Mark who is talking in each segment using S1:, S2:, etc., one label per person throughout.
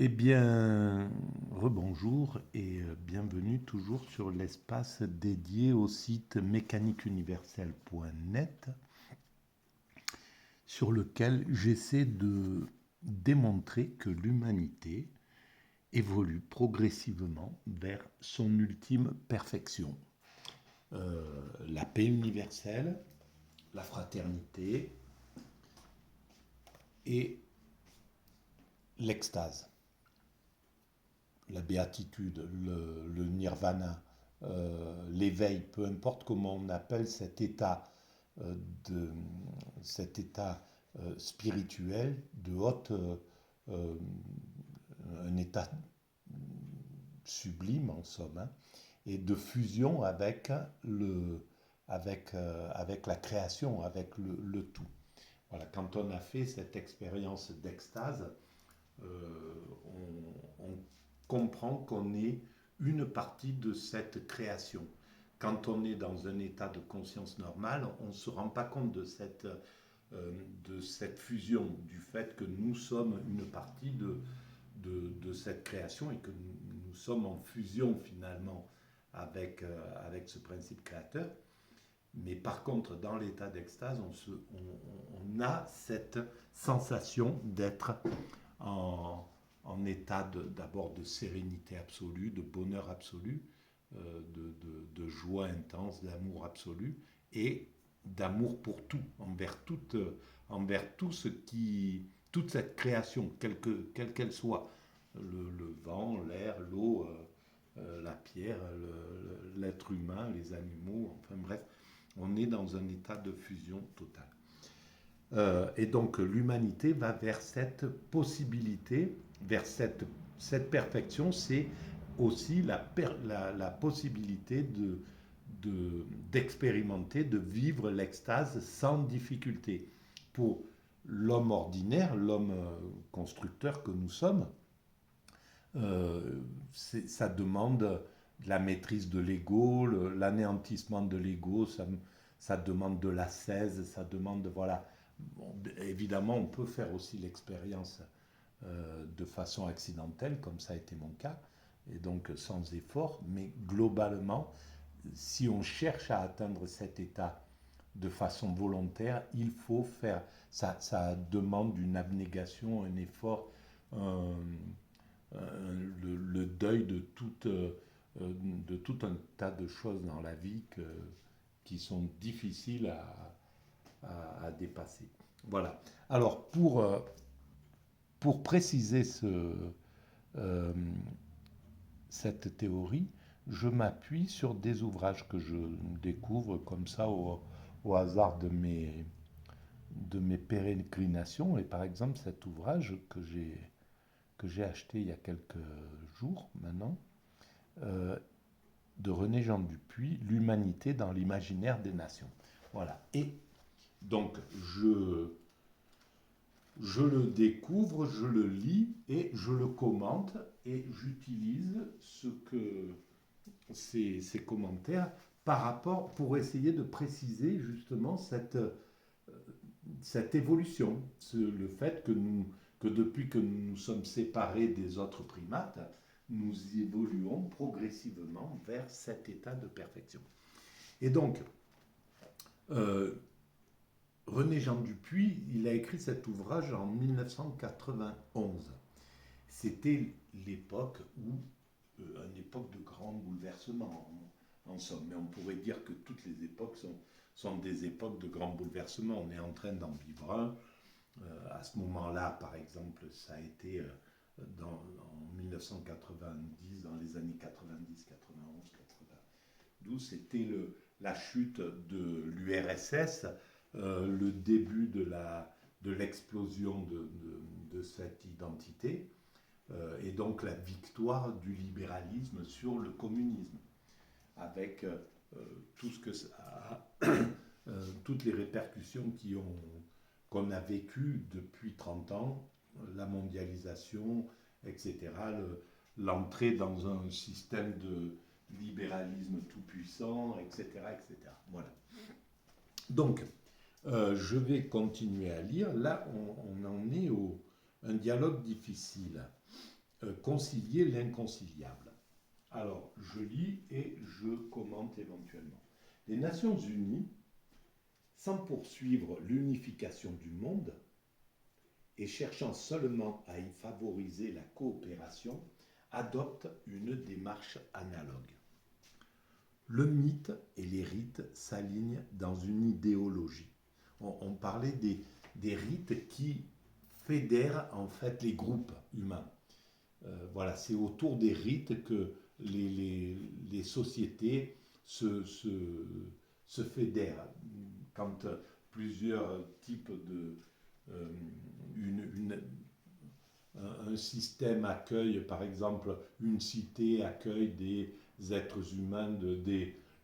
S1: Eh bien, rebonjour et bienvenue toujours sur l'espace dédié au site mécaniqueuniverselle.net sur lequel j'essaie de démontrer que l'humanité évolue progressivement vers son ultime perfection. La paix universelle, la fraternité et l'extase, la béatitude, le nirvana, l'éveil, peu importe comment on appelle euh, de, cet état spirituel de haute, euh, un état sublime en somme, hein, et de fusion avec la création, avec le tout. Voilà, quand on a fait cette expérience d'extase, on comprend qu'on est une partie de cette création. Quand on est dans un état de conscience normale, on ne se rend pas compte de cette fusion, du fait que nous sommes une partie de cette création et que nous sommes en fusion finalement avec ce principe créateur. Mais par contre, dans l'état d'extase, on a cette sensation d'être en, en état d'abord de sérénité absolue, de bonheur absolu, de joie intense, d'amour absolu et d'amour pour tout, envers tout ce qui, toute cette création, quelle qu'elle soit, le vent, l'air, l'eau, la pierre, l'être humain, les animaux, enfin bref, on est dans un état de fusion totale. Et donc l'humanité va vers cette possibilité, vers cette perfection, c'est aussi la possibilité d'expérimenter, de vivre l'extase sans difficulté. Pour l'homme ordinaire, l'homme constructeur que nous sommes, ça demande de la maîtrise de l'ego, l'anéantissement de l'ego, ça demande de l'ascèse, ça demande, voilà. Bon, évidemment, on peut faire aussi l'expérience de façon accidentelle, comme ça a été mon cas, et donc sans effort, mais globalement, si on cherche à atteindre cet état de façon volontaire, il faut faire, ça demande une abnégation, un effort, un, le deuil de tout un tas de choses dans la vie qui sont difficiles à dépasser. Voilà. Alors, pour préciser euh, cette théorie, je m'appuie sur des ouvrages que je découvre comme ça au hasard de mes pérégrinations. Et par exemple, cet ouvrage que j'ai acheté il y a quelques jours maintenant, euh, de René Jean Dupuy, L'humanité dans l'imaginaire des nations. Voilà. Et donc, je le découvre, je le lis et je le commente et j'utilise ces commentaires par rapport pour essayer de préciser justement cette évolution, le fait que depuis que nous nous sommes séparés des autres primates, nous évoluons progressivement vers cet état de perfection. Et donc, euh, René Jean Dupuy, il a écrit cet ouvrage en 1991. C'était l'époque une époque de grands bouleversements, en somme. Mais on pourrait dire que toutes les époques sont des époques de grands bouleversements. On est en train d'en vivre un. À ce moment-là, par exemple, ça a été en 1990, dans les années 90, 91, 92, c'était la chute de l'URSS, le début de l'explosion de cette identité, et donc la victoire du libéralisme sur le communisme, avec tout ce que ça a, toutes les répercussions qu'on a vécues depuis 30 ans, la mondialisation, etc., l'entrée dans un système de libéralisme tout puissant, etc., etc. Voilà. Donc, je vais continuer à lire. Là, on en est au un dialogue difficile. concilier l'inconciliable. Alors, je lis et je commente éventuellement. Les Nations Unies, sans poursuivre l'unification du monde et cherchant seulement à y favoriser la coopération, adoptent une démarche analogue. Le mythe et les rites s'alignent dans une idéologie. On parlait des rites qui fédèrent en fait les groupes humains. Voilà, c'est autour des rites que les sociétés se fédèrent. Quand plusieurs types de... euh, un système accueille, par exemple, une cité accueille des êtres humains,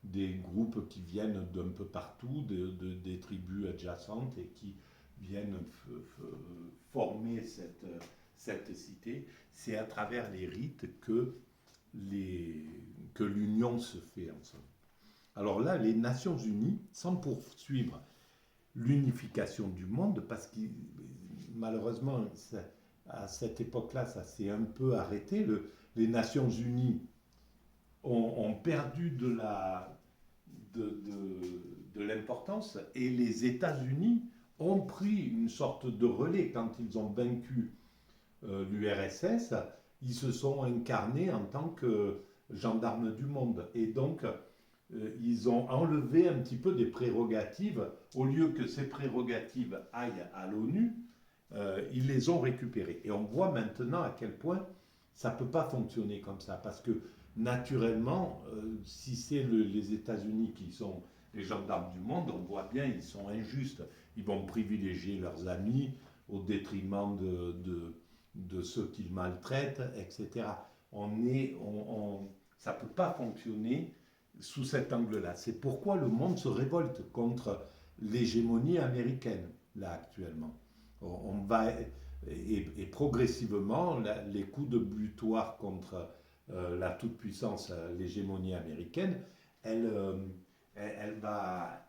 S1: des groupes qui viennent d'un peu partout, des tribus adjacentes et qui viennent former cette cité. C'est à travers les rites que l'union se fait ensemble. Alors là, les Nations Unies, sans poursuivre l'unification du monde, parce que malheureusement, à cette époque-là, ça s'est un peu arrêté. Les Nations Unies ont perdu de l'importance et les États-Unis ont pris une sorte de relais quand ils ont vaincu l'URSS. Ils se sont incarnés en tant que gendarmes du monde et donc ils ont enlevé un petit peu des prérogatives. Au lieu que ces prérogatives aillent à l'ONU, ils les ont récupérées. Et on voit maintenant à quel point ça ne peut pas fonctionner comme ça. Parce que naturellement, si c'est les États-Unis qui sont les gendarmes du monde, on voit bien ils sont injustes. Ils vont privilégier leurs amis au détriment de ceux qu'ils maltraitent, etc. Ça ne peut pas fonctionner sous cet angle-là. C'est pourquoi le monde se révolte contre l'hégémonie américaine, là, actuellement. On va, et progressivement, les coups de butoir contre la toute-puissance, l'hégémonie américaine, elle, elle va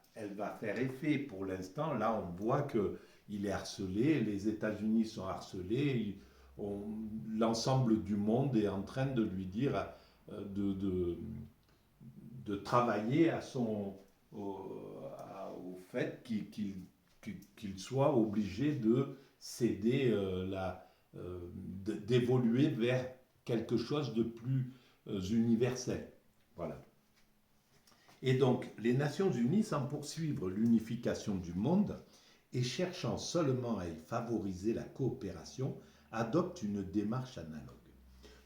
S1: faire effet. Pour l'instant, là, on voit qu'il est harcelé, les États-Unis sont harcelés, l'ensemble du monde est en train de lui dire de travailler au fait qu'il soit obligé de céder, d'évoluer vers quelque chose de plus universel. Voilà. Et donc, les Nations Unies, sans poursuivre l'unification du monde et cherchant seulement à y favoriser la coopération, adoptent une démarche analogue.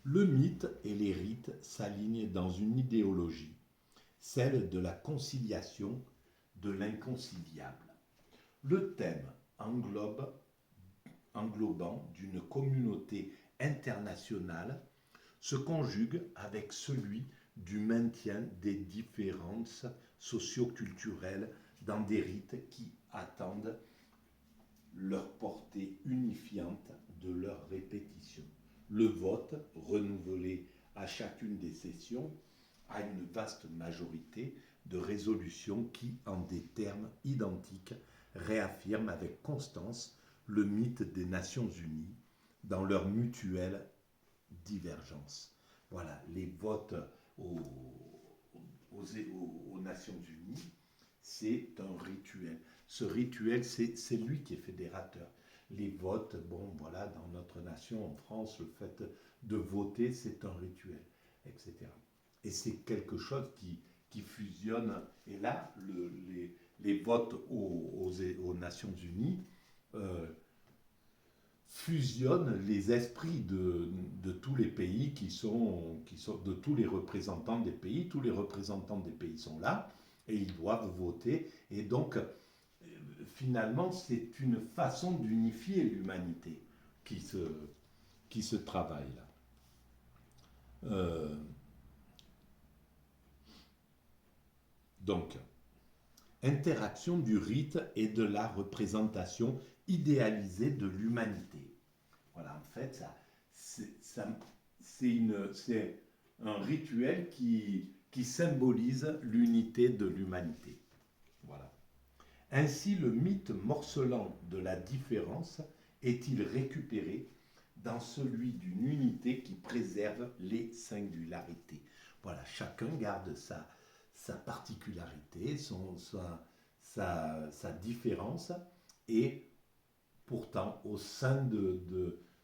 S1: Le mythe et les rites s'alignent dans une idéologie, celle de la conciliation de l'inconciliable. Le thème englobant d'une communauté internationale se conjugue avec celui du maintien des différences socio-culturelles dans des rites qui attendent leur portée unifiante de leur répétition. Le vote, renouvelé à chacune des sessions, a une vaste majorité de résolutions qui, en des termes identiques, réaffirment avec constance le mythe des Nations Unies dans leur mutuelle divergence. Voilà, les votes aux Nations Unies, c'est un rituel. Ce rituel, c'est lui qui est fédérateur. Les votes, bon, voilà, dans notre nation, en France, le fait de voter, c'est un rituel, etc. Et c'est quelque chose qui fusionne. Et là, les votes aux Nations Unies fusionnent les esprits de tous les pays qui sont de tous les représentants des pays. Tous les représentants des pays sont là et ils doivent voter. Et donc, finalement, c'est une façon d'unifier l'humanité qui se travaille là. Donc, interaction du rite et de la représentation idéalisée de l'humanité. Voilà, en fait, c'est un rituel qui symbolise l'unité de l'humanité. Voilà. Ainsi, le mythe morcelant de la différence est-il récupéré dans celui d'une unité qui préserve les singularités. Voilà, chacun garde sa particularité, sa différence, et pourtant, au sein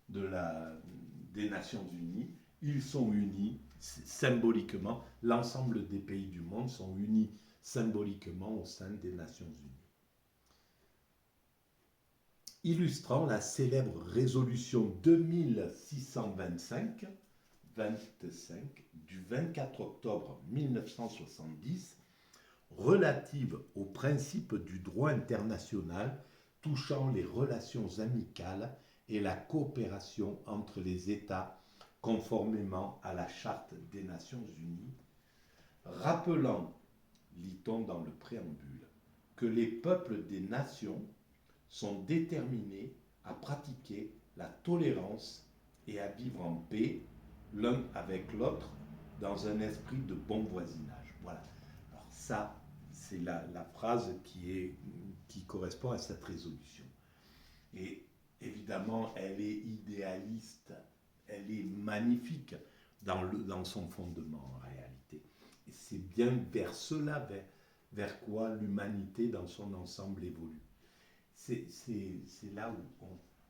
S1: des Nations Unies, ils sont unis symboliquement. L'ensemble des pays du monde sont unis symboliquement au sein des Nations Unies. Illustrant la célèbre résolution 2625 du 24 octobre 1970 relative aux principes du droit international touchant les relations amicales et la coopération entre les États conformément à la Charte des Nations Unies, rappelant, lit-on dans le préambule, que les peuples des nations sont déterminés à pratiquer la tolérance et à vivre en paix l'un avec l'autre dans un esprit de bon voisinage. Voilà. Alors ça, c'est la phrase qui correspond à cette résolution. Et évidemment, elle est idéaliste, elle est magnifique dans son fondement en réalité. Et c'est bien vers cela, vers quoi l'humanité dans son ensemble évolue. C'est là où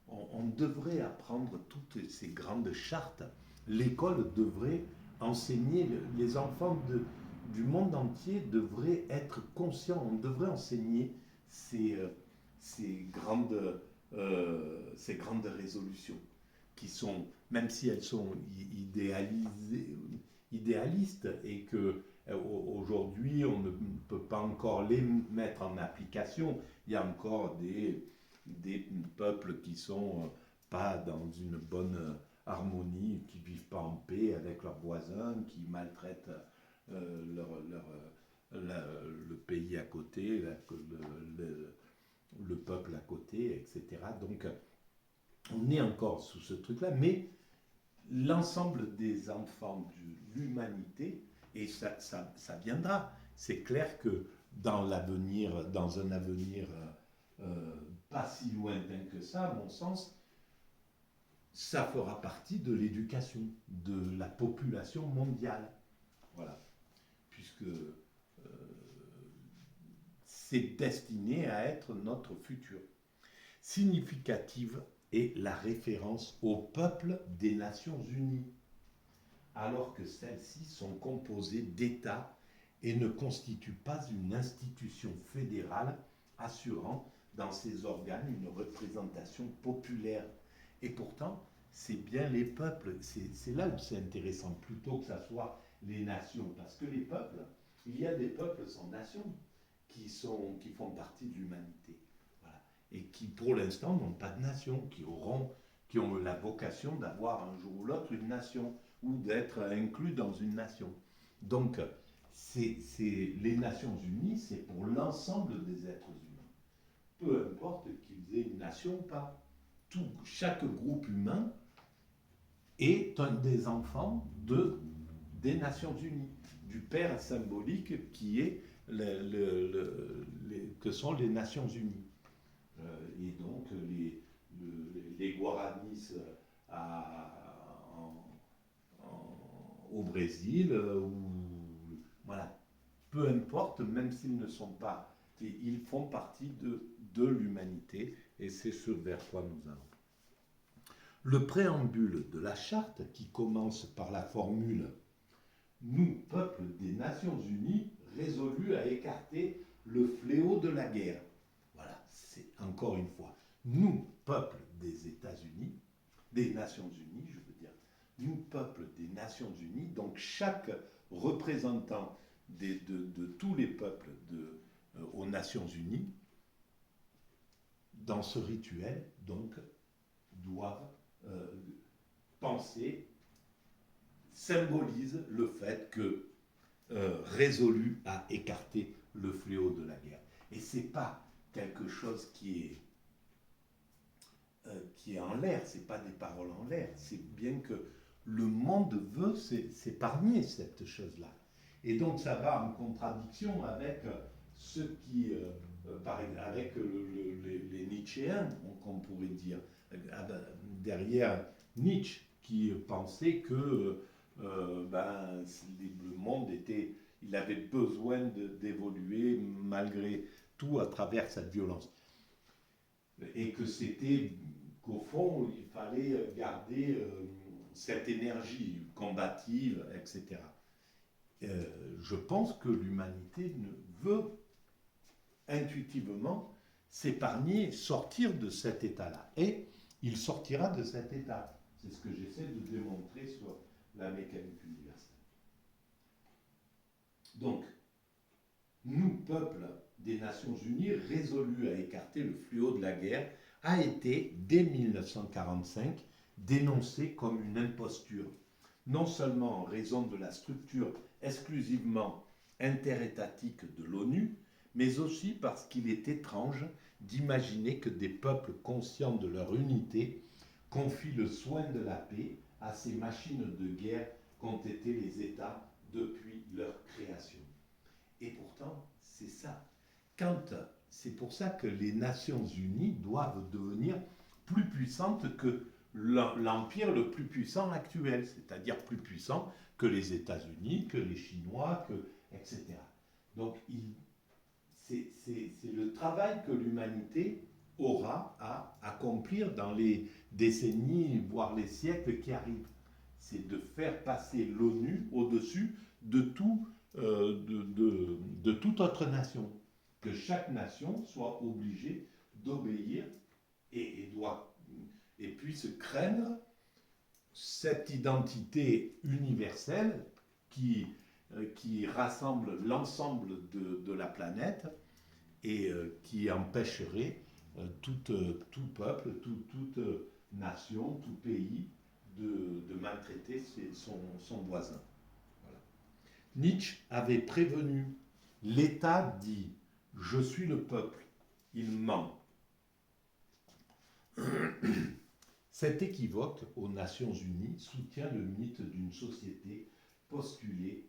S1: on devrait apprendre toutes ces grandes chartes. L'école devrait enseigner, les enfants du monde entier devraient être conscients, on devrait enseigner ces grandes résolutions qui sont, même si elles sont idéalistes et que aujourd'hui on ne peut pas encore les mettre en application. Il y a encore des peuples qui sont pas dans une bonne harmonie, qui vivent pas en paix avec leurs voisins, qui maltraitent le pays à côté, le peuple à côté, etc. Donc on est encore sous ce truc-là, mais l'ensemble des enfants de l'humanité, et ça viendra, c'est clair que dans un avenir pas si lointain que ça, à mon sens, ça fera partie de l'éducation de la population mondiale. Voilà. Puisque c'est destiné à être notre futur. Significative est la référence au peuple des Nations Unies, alors que celles-ci sont composées d'États et ne constituent pas une institution fédérale assurant dans ses organes une représentation populaire. Et pourtant, c'est bien les peuples, c'est là où c'est intéressant, plutôt que ça soit les nations, parce que les peuples, il y a des peuples sans nation qui font partie de l'humanité, voilà, et qui pour l'instant n'ont pas de nation, qui ont la vocation d'avoir un jour ou l'autre une nation, ou d'être inclus dans une nation. Donc, les Nations Unies, c'est pour l'ensemble des êtres humains. Peu importe qu'ils aient une nation ou pas. Chaque groupe humain est un des enfants des Nations Unies, du père symbolique qui est que sont les Nations Unies. Et donc les Guaranis au Brésil, voilà, peu importe, même s'ils ne sont pas, ils font partie de l'humanité, et c'est ce vers quoi nous allons. Le préambule de la charte, qui commence par la formule « Nous, peuple des Nations Unies, résolus à écarter le fléau de la guerre ». Voilà, c'est encore une fois, nous, peuple des États-Unis, des Nations Unies, je veux dire, nous, peuple des Nations Unies, donc chaque représentant de tous les peuples aux Nations Unies, dans ce rituel, donc, doivent penser, symbolise le fait que résolu à écarter le fléau de la guerre. Et c'est pas quelque chose qui est en l'air, c'est pas des paroles en l'air, c'est bien que le monde veut s'épargner cette chose-là. Et donc ça va en contradiction avec ce qui, avec les Nietzschéens, qu'on pourrait dire, derrière Nietzsche, qui pensait que le monde il avait besoin d'évoluer malgré tout à travers cette violence. Et que qu'au fond, il fallait garder cette énergie combative, etc. Je pense que l'humanité ne veut intuitivement s'épargner, sortir de cet état-là. Et il sortira de cet état. C'est ce que j'essaie de démontrer sur la mécanique universelle. Donc, nous, peuple des Nations Unies, résolus à écarter le fléau de la guerre, a été, dès 1945, dénoncé comme une imposture, non seulement en raison de la structure exclusivement interétatique de l'ONU, mais aussi parce qu'il est étrange d'imaginer que des peuples conscients de leur unité confient le soin de la paix à ces machines de guerre qu'ont été les États depuis leur création. Et pourtant, c'est ça. C'est pour ça que les Nations Unies doivent devenir plus puissantes que l'empire le plus puissant actuel, c'est-à-dire plus puissant que les États-Unis, que les Chinois, etc. Donc, c'est le travail que l'humanité aura à accomplir dans les décennies, voire les siècles qui arrivent. C'est de faire passer l'ONU au-dessus de toute autre nation. Que chaque nation soit obligée d'obéir et puisse craindre cette identité universelle qui rassemble l'ensemble de la planète et qui empêcherait tout peuple, toute nation, tout pays de maltraiter son voisin. Voilà. Nietzsche avait prévenu, l'État dit « Je suis le peuple », il ment. Cet équivoque aux Nations Unies soutient le mythe d'une société postulée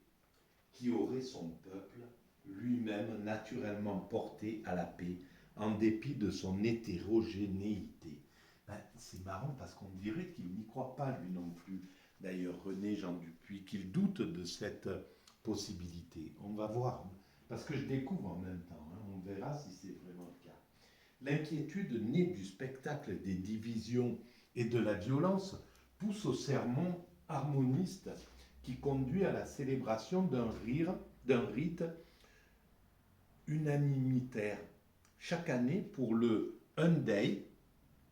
S1: qui aurait son peuple lui-même naturellement porté à la paix en dépit de son hétérogénéité. C'est marrant parce qu'on dirait qu'il n'y croit pas lui non plus. D'ailleurs, René Jean Dupuy, qu'il doute de cette possibilité. On va voir, parce que je découvre en même temps, on verra si c'est vraiment le cas. L'inquiétude née du spectacle des divisions et de la violence pousse au sermon harmoniste qui conduit à la célébration d'un rite unanimitaire. Chaque année, pour le Day,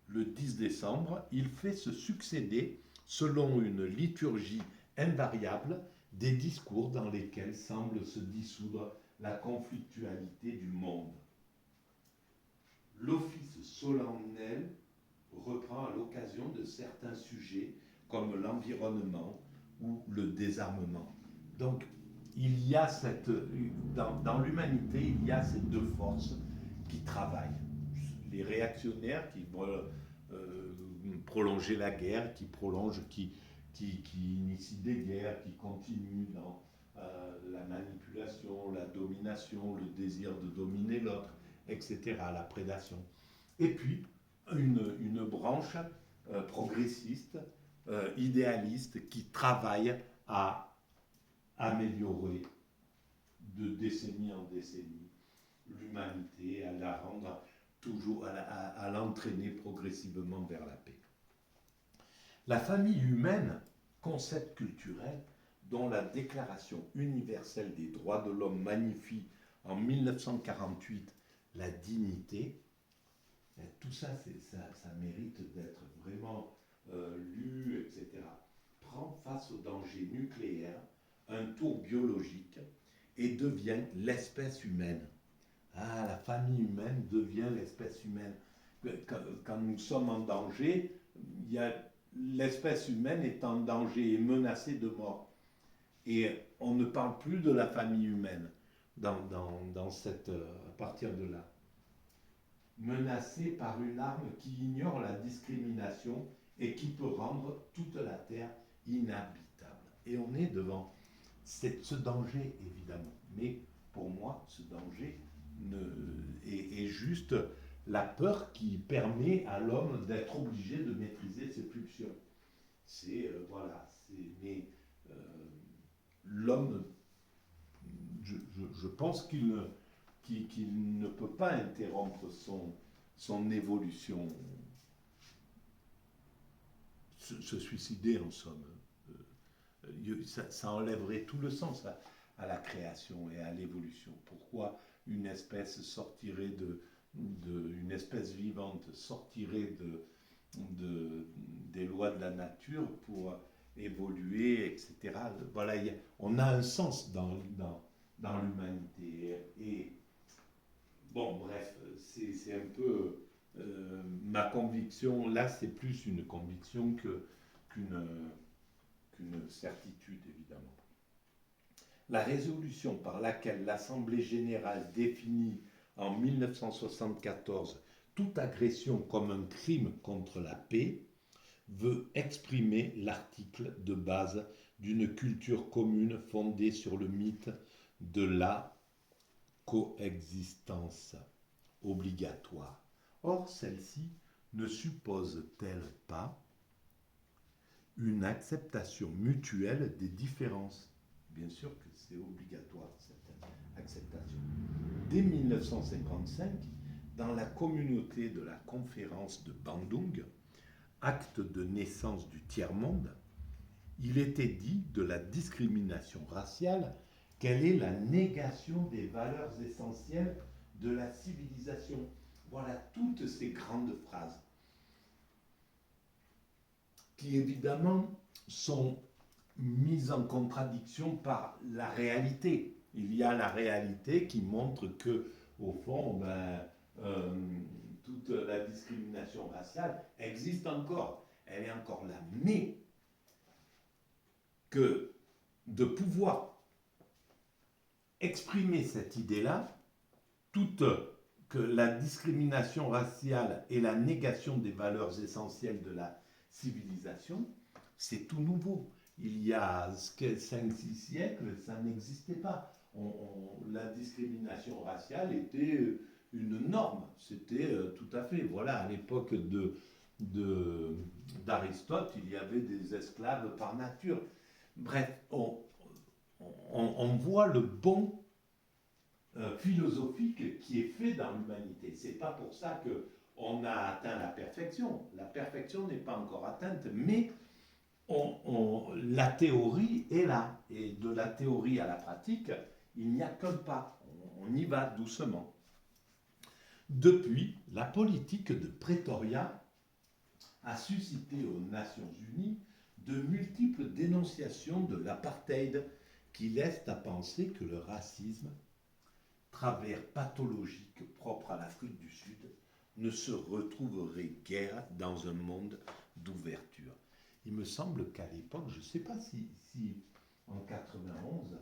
S1: le 10 décembre, il fait se succéder, selon une liturgie invariable, des discours dans lesquels semble se dissoudre la conflictualité du monde. L'office solennel reprend à l'occasion de certains sujets comme l'environnement ou le désarmement. Donc, il y a dans l'humanité, il y a ces deux forces qui travaillent. Les réactionnaires qui veulent prolonger la guerre, qui initient des guerres, qui continuent dans la manipulation, la domination, le désir de dominer l'autre, etc., la prédation. Et puis, une branche progressiste, idéaliste, qui travaille à améliorer de décennie en décennie l'humanité, à la rendre toujours, à l'entraîner progressivement vers la paix. La famille humaine, concept culturel dont la Déclaration universelle des droits de l'homme magnifie en 1948 la dignité, tout ça, ça mérite d'être vraiment lu, etc., prend face au danger nucléaire un tour biologique et devient l'espèce humaine. Ah, la famille humaine devient l'espèce humaine. Quand nous sommes en danger, l'espèce humaine est en danger et menacée de mort. Et on ne parle plus de la famille humaine à partir de là. Menacée par une arme qui ignore la discrimination et qui peut rendre toute la terre inhabitable. Et on est devant ce danger, évidemment. Mais pour moi, ce danger est juste la peur qui permet à l'homme d'être obligé de maîtriser ses pulsions. Mais l'homme, je pense qu'il ne peut pas interrompre son évolution, se suicider en somme. Ça enlèverait tout le sens à la création et à l'évolution. Pourquoi une espèce sortirait une espèce vivante sortirait des lois de la nature pour évoluer, etc. Voilà, on a un sens dans l'humanité. Et bon, bref, c'est un peu ma conviction. Là, c'est plus une conviction qu'une certitude, évidemment. La résolution par laquelle l'Assemblée générale définit en 1974 toute agression comme un crime contre la paix veut exprimer l'article de base d'une culture commune fondée sur le mythe de la coexistence obligatoire. Or, celle-ci ne suppose-t-elle pas une acceptation mutuelle des différences? Bien sûr que c'est obligatoire, cette acceptation. Dès 1955, dans la communauté de la conférence de Bandung, acte de naissance du tiers-monde, il était dit de la discrimination raciale qu'elle est la négation des valeurs essentielles de la civilisation. Voilà toutes ces grandes phrases qui évidemment sont mises en contradiction par la réalité. Il y a la réalité qui montre que, au fond, toute la discrimination raciale existe encore. Elle est encore là. Mais que de pouvoir exprimer cette idée-là, que la discrimination raciale est la négation des valeurs essentielles de la civilisation, c'est tout nouveau. Il y a 5-6 siècles, ça n'existait pas. La discrimination raciale était une norme. C'était tout à fait. Voilà, à l'époque d'Aristote, il y avait des esclaves par nature. Bref, on voit le bond philosophique qui est fait dans l'humanité. C'est pas pour ça qu'on a atteint la perfection. La perfection n'est pas encore atteinte, mais la théorie est là. Et de la théorie à la pratique, il n'y a qu'un pas. On y va doucement. Depuis, la politique de Pretoria a suscité aux Nations Unies de multiples dénonciations de l'apartheid qui laissent à penser que le racisme, travers pathologique propre à l'Afrique du Sud, ne se retrouverait guère dans un monde d'ouverture. Il me semble qu'à l'époque, je ne sais pas si en 91,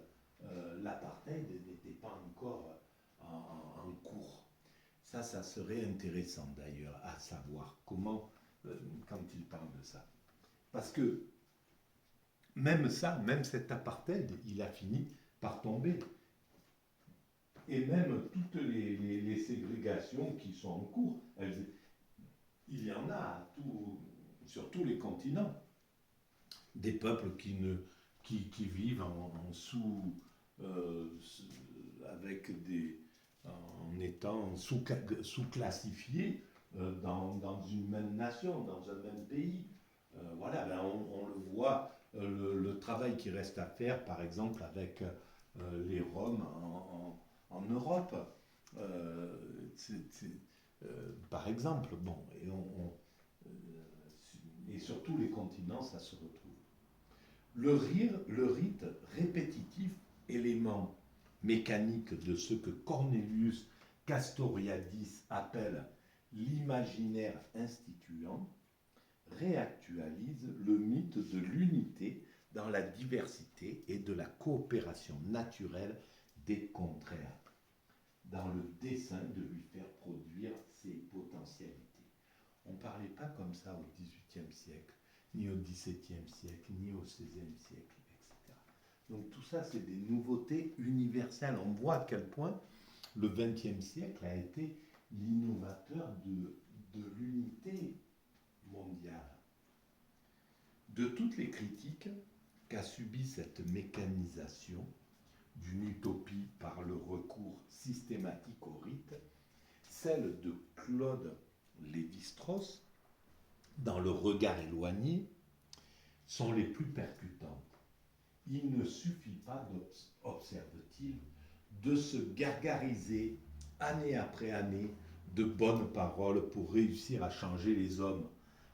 S1: l'apartheid n'était pas encore en cours. Ça serait intéressant d'ailleurs à savoir comment, quand il parle de ça. Parce que même cet apartheid, il a fini par tomber. Et même toutes les ségrégations qui sont en cours, il y en a sur tous les continents. Des peuples qui vivent en étant sous-classifiés dans une même nation, dans un même pays. Voilà, on le voit, le travail qui reste à faire, par exemple, avec les Roms en Europe, par exemple, bon, et sur tous les continents, ça se retrouve. Le rite répétitif, élément mécanique de ce que Cornelius Castoriadis appelle l'imaginaire instituant, réactualise le mythe de l'unité dans la diversité et de la coopération naturelle des contraires, dans le dessein de lui faire produire ses potentialités. On ne parlait pas comme ça au XVIIIe siècle, ni au XVIIe siècle, ni au XVIe siècle, etc. Donc tout ça, c'est des nouveautés universelles. On voit à quel point le XXe siècle a été l'innovateur de l'unité mondiale. De toutes les critiques qu'a subi cette mécanisation d'une utopie par le recours systématique au rite, celles de Claude Lévi-Strauss, dans Le regard éloigné, sont les plus percutantes. Il ne suffit pas, observe-t-il, de se gargariser année après année de bonnes paroles pour réussir à changer les hommes,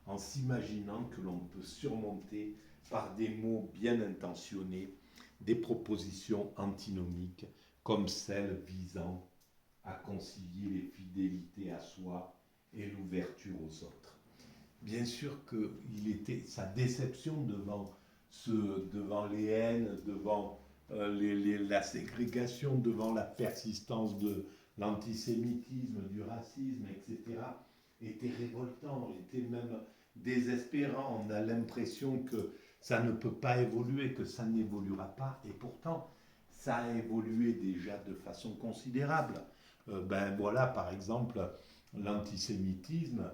S1: en s'imaginant que l'on peut surmonter par des mots bien intentionnés des propositions antinomiques comme celle visant à concilier les fidélités à soi et l'ouverture aux autres. Bien sûr que sa déception devant les haines, devant la ségrégation, devant la persistance de l'antisémitisme, du racisme, etc., était révoltant, était même désespérant. On a l'impression que ça ne peut pas évoluer, que ça n'évoluera pas, et pourtant, ça a évolué déjà de façon considérable. Ben voilà, par exemple, l'antisémitisme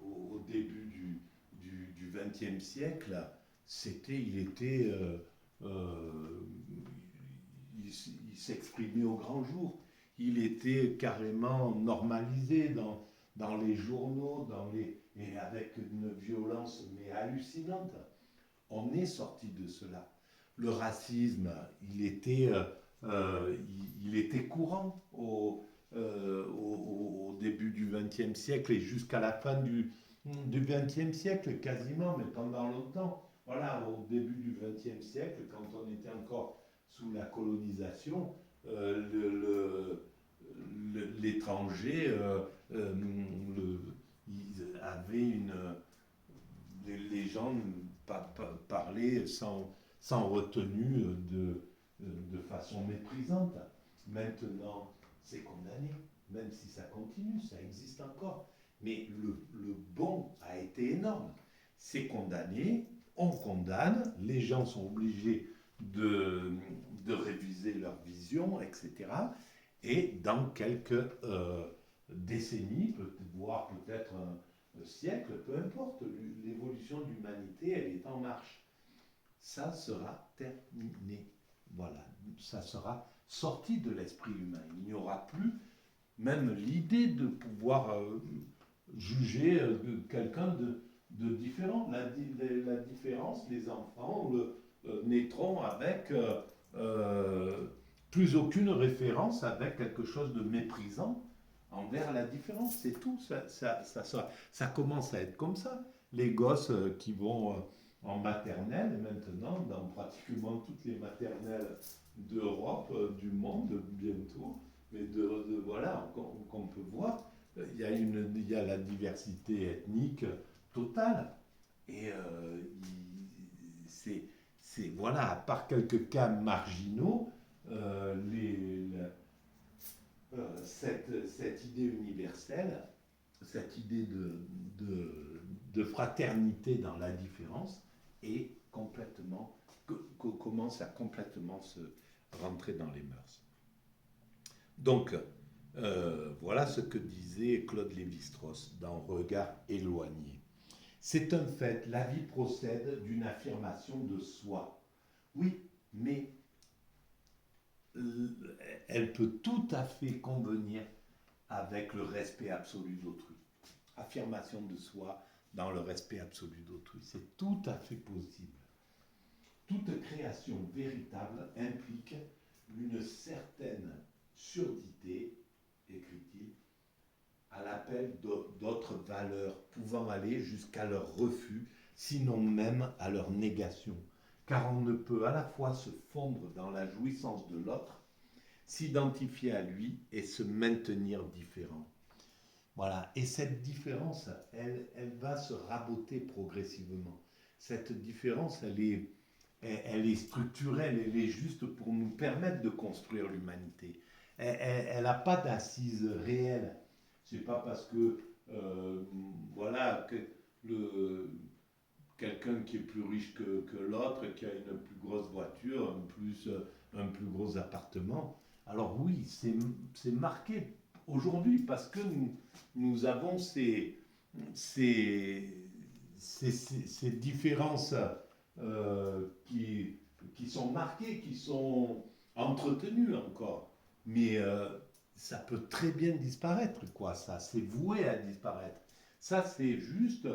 S1: au début du XXe siècle, il s'exprimait au grand jour. Il était carrément normalisé dans les journaux, et avec une violence mais hallucinante. On est sorti de cela. Le racisme, il était courant au début du XXe siècle et jusqu'à la fin du XXe siècle quasiment, mais pendant longtemps. Voilà, au début du XXe siècle, quand on était encore sous la colonisation, l'étranger avait les gens parlaient sans retenue de façon méprisante. Maintenant, c'est condamné, même si ça continue, ça existe encore. Mais le bond a été énorme. C'est condamné, on condamne, les gens sont obligés de réviser leur vision, etc. Et dans quelques décennies, voire peut-être un siècle, peu importe, l'évolution de l'humanité, elle est en marche. Ça sera terminé. Voilà, ça sera sorti de l'esprit humain. Il n'y aura plus même l'idée de pouvoir juger quelqu'un de différent. La différence, les enfants naîtront avec plus aucune référence, avec quelque chose de méprisant envers la différence. C'est tout. Ça commence à être comme ça. Les gosses qui vont en maternelle, maintenant, dans pratiquement toutes les maternelles d'Europe, du monde, bientôt, mais voilà, qu'on peut voir, il y a la diversité ethnique totale. Et voilà, à part quelques cas marginaux, cette idée universelle, cette idée de fraternité dans la différence est complètement, commence à complètement se rentrer dans les mœurs. Donc, voilà ce que disait Claude Lévi-Strauss dans Regard éloigné. C'est un fait, la vie procède d'une affirmation de soi. Oui, mais elle peut tout à fait convenir avec le respect absolu d'autrui. Affirmation de soi dans le respect absolu d'autrui. C'est tout à fait possible. Toute création véritable implique une certaine surdité, écrit-il, à l'appel d'autres valeurs pouvant aller jusqu'à leur refus, sinon même à leur négation. Car on ne peut à la fois se fondre dans la jouissance de l'autre, s'identifier à lui et se maintenir différent. Voilà, et cette différence, elle va se raboter progressivement. Cette différence, elle est structurelle, elle est juste pour nous permettre de construire l'humanité. Elle n'a pas d'assise réelle. C'est pas parce que voilà que quelqu'un qui est plus riche que l'autre, qui a une plus grosse voiture, un plus gros appartement. Alors oui, c'est marqué aujourd'hui parce que nous avons ces ces différences qui sont marquées, qui sont entretenues encore. Mais ça peut très bien disparaître, quoi. Ça, c'est voué à disparaître. Ça, c'est juste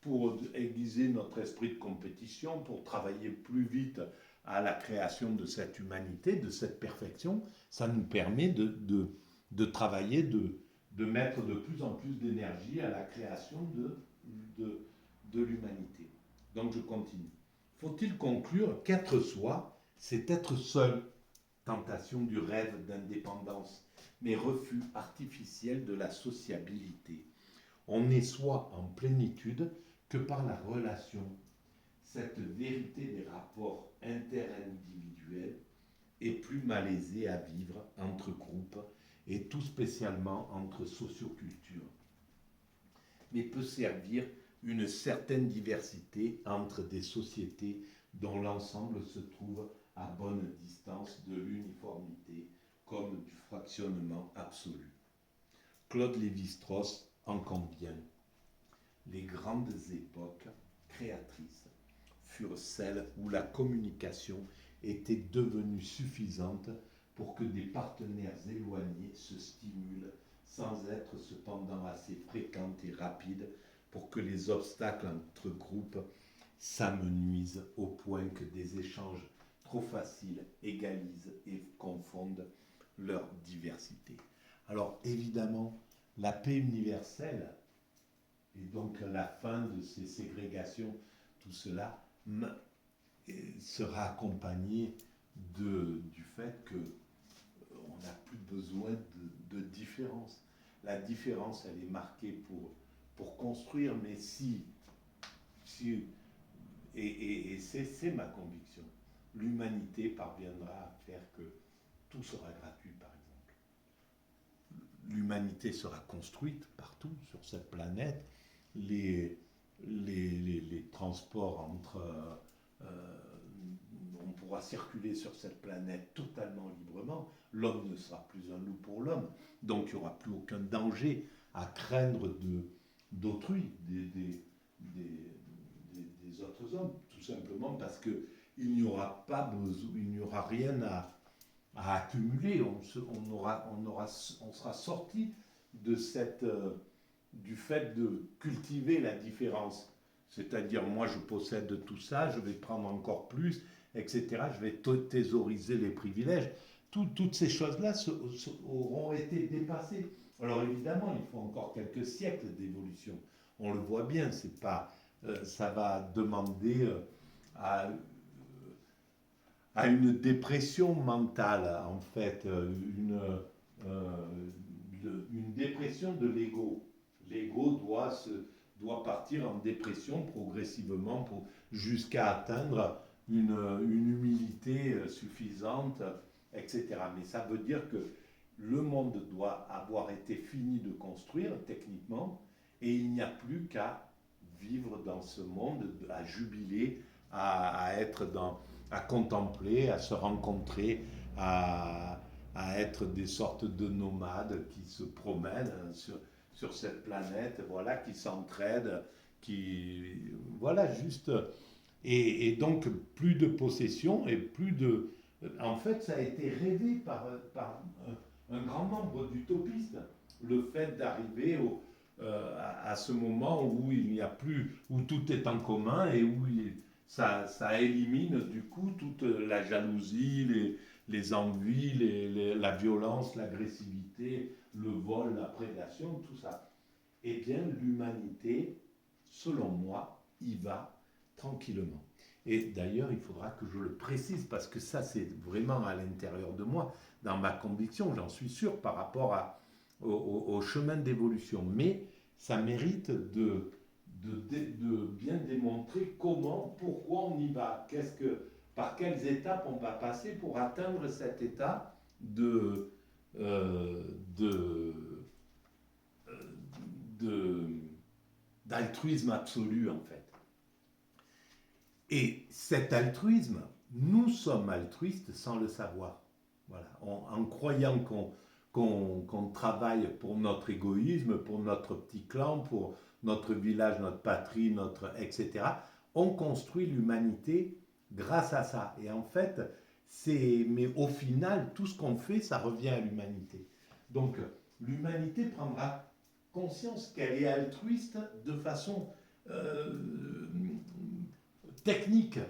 S1: pour aiguiser notre esprit de compétition, pour travailler plus vite à la création de cette humanité, de cette perfection. Ça nous permet de travailler, de mettre de plus en plus d'énergie à la création de, de l'humanité. Donc je continue. Faut-il conclure qu'être soi, c'est être seul? Tentation du rêve d'indépendance, mais refus artificiel de la sociabilité. On n'est soi en plénitude que par la relation. Cette vérité des rapports interindividuels est plus malaisée à vivre entre groupes et tout spécialement entre sociocultures, mais peut servir une certaine diversité entre des sociétés dont l'ensemble se trouve à bonne distance de l'uniformité comme du fractionnement absolu. Claude Lévi-Strauss en convient. Les grandes époques créatrices furent celles où la communication était devenue suffisante pour que des partenaires éloignés se stimulent sans être cependant assez fréquentes et rapides pour que les obstacles entre groupes s'amenuisent au point que des échanges trop faciles égalisent et confondent leur diversité. Alors évidemment, la paix universelle et donc la fin de ces ségrégations, tout cela sera accompagné du fait qu'on n'a plus besoin de différence. La différence, elle est marquée pour construire, mais si et c'est ma conviction, l'humanité parviendra à faire que tout sera gratuit, par exemple. L'humanité sera construite partout sur cette planète. Les transports on pourra circuler sur cette planète totalement librement. L'homme ne sera plus un loup pour l'homme. Donc il n'y aura plus aucun danger à craindre d'autrui, des autres hommes, tout simplement parce qu'il n'y aura pas besoin, il n'y aura rien à accumuler. On sera sorti de du fait de cultiver la différence. C'est-à-dire, moi, je possède tout ça, je vais prendre encore plus, etc. Je vais thésauriser les privilèges. Toutes ces choses-là auront été dépassées. Alors évidemment, il faut encore quelques siècles d'évolution. On le voit bien, c'est pas, ça va demander à une dépression mentale, en fait, une dépression de l'ego. L'ego doit partir en dépression progressivement jusqu'à atteindre une humilité suffisante, etc. Mais ça veut dire que le monde doit avoir été fini de construire techniquement et il n'y a plus qu'à vivre dans ce monde, à jubiler, à contempler, à se rencontrer, à être des sortes de nomades qui se promènent sur cette planète, voilà, qui s'entraident, voilà, juste. Et donc, plus de possession et plus de. En fait, ça a été rêvé par un grand nombre d'utopistes. Le fait d'arriver à ce moment où il n'y a plus, où tout est en commun et où ça élimine du coup toute la jalousie, les envies, la violence, l'agressivité, le vol, la prédation, tout ça. Eh bien, l'humanité, selon moi, y va tranquillement. Et d'ailleurs, il faudra que je le précise, parce que ça, c'est vraiment à l'intérieur de moi, dans ma conviction, j'en suis sûr, par rapport au chemin d'évolution. Mais ça mérite de bien démontrer comment, pourquoi on y va, par quelles étapes on va passer pour atteindre cet état euh, de, d'altruisme absolu, en fait. Et cet altruisme, nous sommes altruistes sans le savoir. Voilà. En croyant qu'on travaille pour notre égoïsme, pour notre petit clan, notre village, notre patrie, etc. On construit l'humanité grâce à ça. Et en fait, mais au final, tout ce qu'on fait, ça revient à l'humanité. Donc, l'humanité prendra conscience qu'elle est altruiste de façon euh, technique.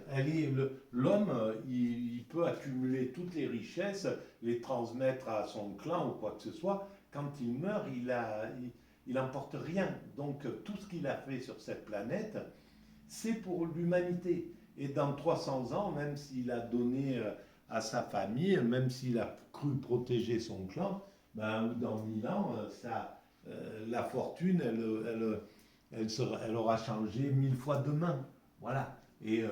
S1: L'homme, il peut accumuler toutes les richesses, les transmettre à son clan ou quoi que ce soit. Quand il meurt, il n'emporte rien. Donc tout ce qu'il a fait sur cette planète, c'est pour l'humanité. Et dans 300 ans, même s'il a donné à sa famille, même s'il a cru protéger son clan, ben, ou dans 1000 ans, la fortune, elle aura changé 1000 fois demain. Voilà. Et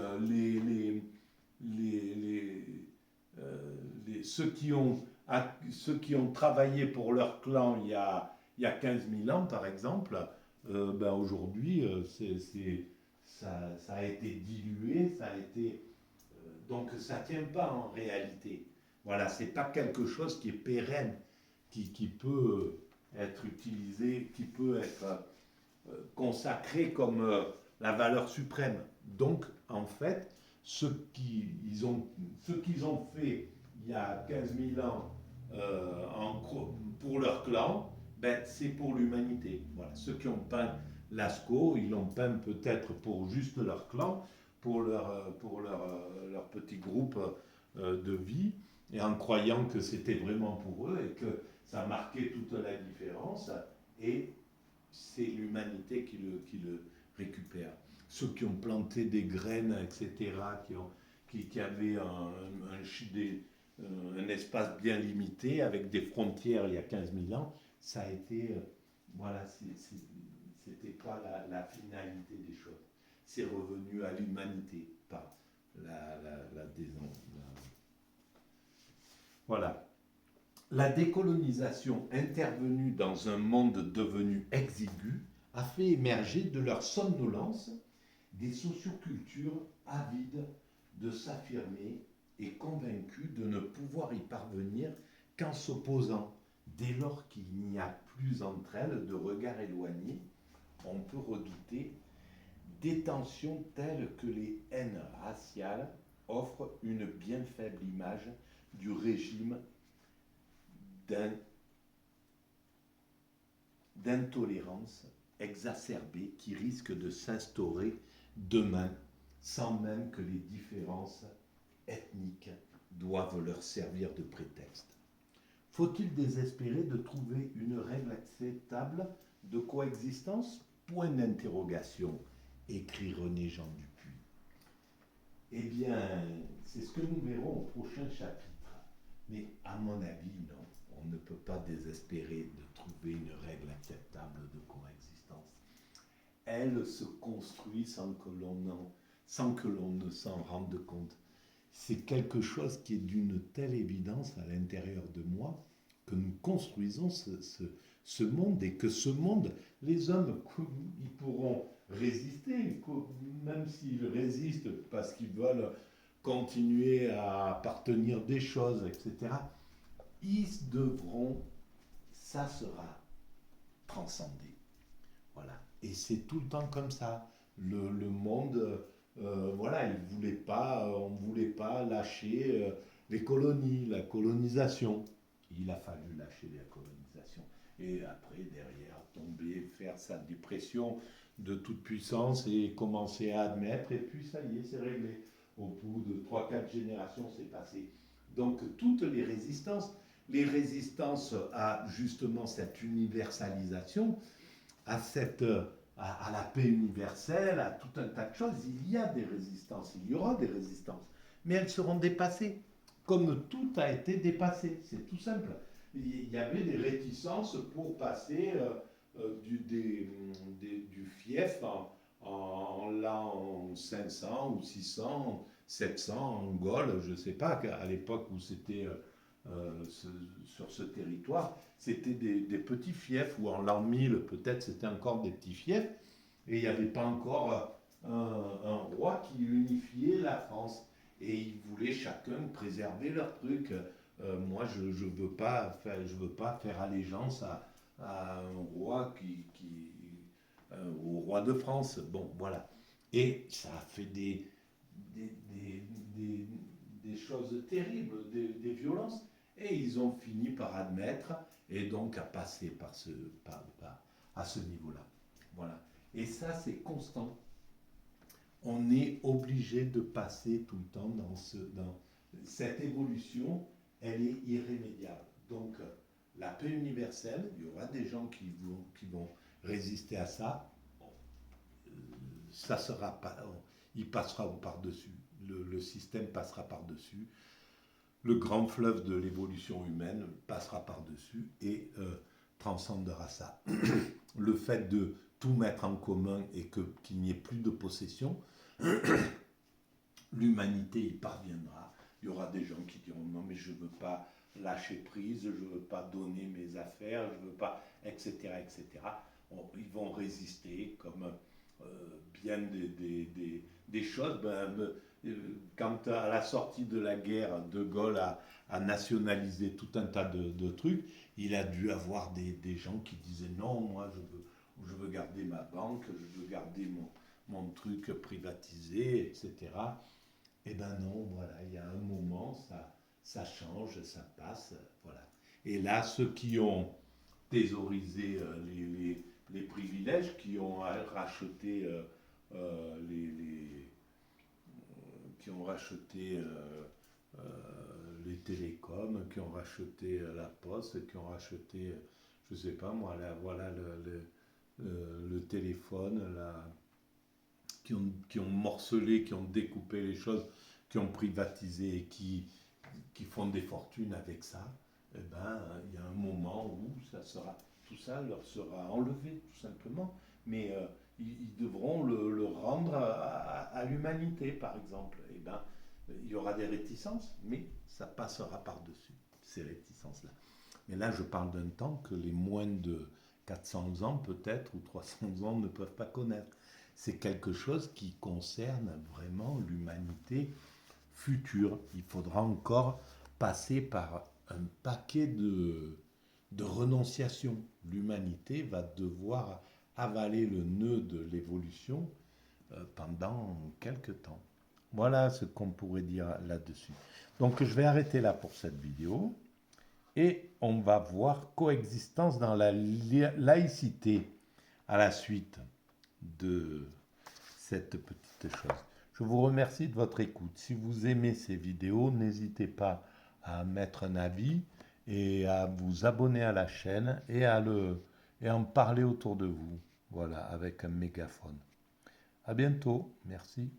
S1: ceux qui ont travaillé pour leur clan il y a 15 000 ans, par exemple, ben aujourd'hui, ça a été dilué, donc ça ne tient pas en réalité. Voilà, c'est pas quelque chose qui est pérenne, qui peut être utilisé, qui peut être consacré comme la valeur suprême. Donc, en fait, ce qu'ils ont fait il y a 15 000 ans pour leur clan, ben, c'est pour l'humanité. Voilà. Ceux qui ont peint Lascaux, ils l'ont peint peut-être pour juste leur clan, leur petit groupe de vie, et en croyant que c'était vraiment pour eux et que ça marquait toute la différence. Et c'est l'humanité qui le récupère. Ceux qui ont planté des graines, etc., qui avaient un espace bien limité, avec des frontières il y a 15 000 ans, ça a été. Voilà, c'était pas la finalité des choses. C'est revenu à l'humanité, pas la Voilà. La décolonisation intervenue dans un monde devenu exigu a fait émerger de leur somnolence des sociocultures avides de s'affirmer et convaincus de ne pouvoir y parvenir qu'en s'opposant. Dès lors qu'il n'y a plus entre elles de regard éloigné, on peut redouter des tensions telles que les haines raciales offrent une bien faible image du régime d'intolérance exacerbée qui risque de s'instaurer demain sans même que les différences ethniques doivent leur servir de prétexte. Faut-il désespérer de trouver une règle acceptable de coexistence? Point d'interrogation, écrit René Jean Dupuis. Eh bien, c'est ce que nous verrons au prochain chapitre. Mais à mon avis, non. On ne peut pas désespérer de trouver une règle acceptable de coexistence. Elle se construit sans que l'on ne s'en rende compte. C'est quelque chose qui est d'une telle évidence à l'intérieur de moi que nous construisons ce monde et que ce monde, les hommes, ils pourront résister, même s'ils résistent parce qu'ils veulent continuer à appartenir des choses, etc. Ils devront, ça sera transcendé. Voilà. Et c'est tout le temps comme ça. Le monde, voilà, on ne voulait pas lâcher les colonies, la colonisation. Il a fallu lâcher la colonisation. Et après, derrière, tomber, faire sa dépression de toute puissance et commencer à admettre. Et puis, ça y est, c'est réglé. Au bout de 3-4 générations, c'est passé. Donc, toutes les résistances à justement cette universalisation, à la paix universelle, à tout un tas de choses, il y a des résistances, il y aura des résistances, mais elles seront dépassées, comme tout a été dépassé, c'est tout simple. Il y avait des réticences pour passer du fief en l'an 500 ou 600, 700 en Gaule, je ne sais pas, à l'époque où c'était sur ce territoire, c'était des petits fiefs, ou en l'an 1000 peut-être c'était encore des petits fiefs, et il n'y avait pas encore un roi qui unifiait la France. Et ils voulaient chacun préserver leur truc. Moi, je ne veux pas faire allégeance à un roi au roi de France. Bon, voilà. Et ça a fait des, des, des, des choses terribles, des violences. Et ils ont fini par admettre et donc à passer à ce niveau-là. Voilà. Et ça, c'est constant. On est obligé de passer tout le temps dans cette évolution, elle est irrémédiable. Donc, la paix universelle, il y aura des gens qui vont résister à ça. Ça sera pas, il passera par-dessus. Le système passera par-dessus. Le grand fleuve de l'évolution humaine passera par-dessus et transcendera ça. Le fait de tout mettre en commun et qu'il n'y ait plus de possession, l'humanité y parviendra. Il y aura des gens qui diront non mais je ne veux pas lâcher prise, je ne veux pas donner mes affaires, je ne veux pas, etc. etc. Ils vont résister comme bien des choses. Quand à la sortie de la guerre, De Gaulle a nationalisé tout un tas de trucs, il a dû avoir des gens qui disaient non, moi je veux garder ma banque, je veux garder mon truc privatisé, etc. Eh ben non, voilà, il y a un moment, ça change, ça passe, voilà. Et là, ceux qui ont thésaurisé les privilèges, qui ont racheté qui ont racheté les télécoms, qui ont racheté la poste, qui ont racheté, je sais pas moi, voilà le téléphone, qui ont morcelé, qui ont découpé les choses, qui ont privatisé et qui font des fortunes avec ça, eh ben, il y a un moment où tout ça leur sera enlevé, tout simplement. Mais ils devront le rendre à l'humanité, par exemple. Eh ben, il y aura des réticences, mais ça passera par-dessus, ces réticences-là. Mais là, je parle d'un temps que les moins de 400 ans, peut-être, ou 300 ans, ne peuvent pas connaître. C'est quelque chose qui concerne vraiment l'humanité future. Il faudra encore passer par un paquet de renonciations. L'humanité va devoir avaler le nœud de l'évolution pendant quelque temps. Voilà ce qu'on pourrait dire là-dessus. Donc je vais arrêter là pour cette vidéo et on va voir coexistence dans la laïcité à la suite de cette petite chose. Je vous remercie de votre écoute. Si vous aimez ces vidéos, n'hésitez pas à mettre un avis et à vous abonner à la chaîne et à en parler autour de vous. Voilà, avec un mégaphone. À bientôt. Merci.